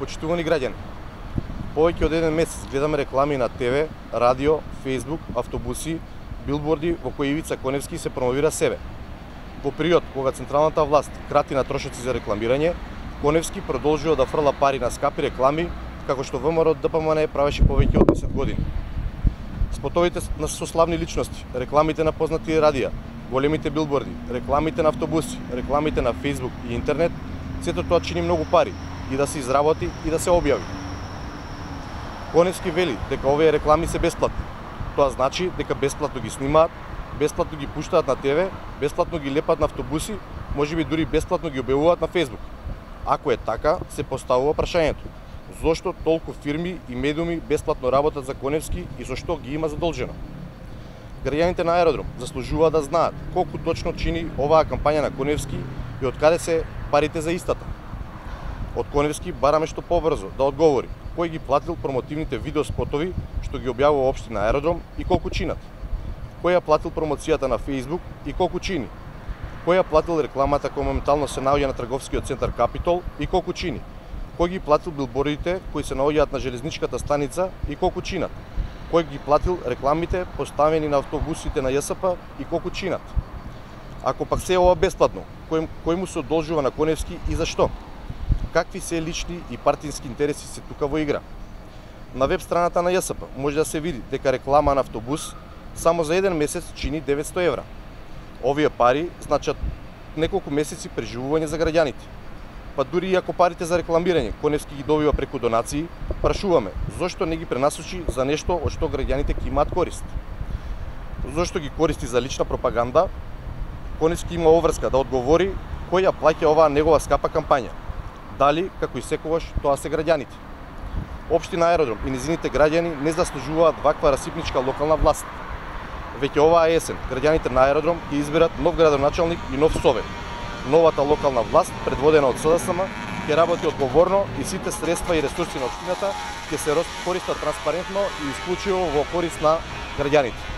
Почитувани граѓани, повеќе од еден месец гледаме реклами на ТВ, радио, Facebook, автобуси, билборди во кои Ивица Коневски се промовира себе. Во период кога централната власт крати на трошоци за рекламирање, Коневски продолжува да фрла пари на скапи реклами, како што ВМРО ДПМН правеше повеќе од 10 години. Спотовите со славни личности, рекламите на познати радија, големите билборди, рекламите на автобуси, рекламите на Facebook и интернет, сето тоа чини многу пари и да се изработи и да се објави. Коневски вели дека овие реклами се бесплатни. Тоа значи дека бесплатно ги снимаат, бесплатно ги пуштаат на ТВ, бесплатно ги лепат на автобуси, можеби дури бесплатно ги објавуваат на Facebook. Ако е така, се поставува прашањето: зошто толку фирми и медиуми бесплатно работат за Коневски и со што ги има задолжено? Граѓаните на аеродром заслужуваат да знаат колку точно чини оваа кампања на Коневски и од каде се парите за истата. Од Коневски бараме што побрзо да одговори кој ги платил промотивните видеоспотови што ги објавува општина Аеродром и колку чинат. Кој ја платил промоцијата на Facebook и колку чини. Кој ја платил рекламата која моментално се наоѓа на трговскиот центар Капитол и колку чини. Кој ги платил билбордите кои се наоѓаат на железничката станица и колку чинат. Кој ги платил рекламите поставени на автобусите на ЈСП и колку чинат. Ако пак се ова бесплатно, кој му се одолжува на Коневски и зашто? Какви се лични и партиски интереси се тука во игра? На веб страната на ЈСП може да се види дека реклама на автобус само за еден месец чини 900 евра. Овие пари значат неколку месеци преживување за граѓаните. Па дури и ако парите за рекламирање Коневски ги добива преку донации, прашуваме зошто не ги пренасочи за нешто од што граѓаните ќе имаат корист. Зошто ги користи за лична пропаганда? Коневски има обврска да одговори кој ја плаќа оваа негова скапа кампања. Дали, како и секогаш, тоа се граѓаните. Општина Аеродром и низините граѓани не заслужуваат ваква расипничка локална власт. Веќе оваа есен граѓаните на Аеродром ќе изберат нов градоначалник и нов совет. Новата локална власт, предводена од СДСМ, ќе работи одговорно и сите средства и ресурси на општината ќе се користат транспарентно и исклучиво во корист на граѓаните.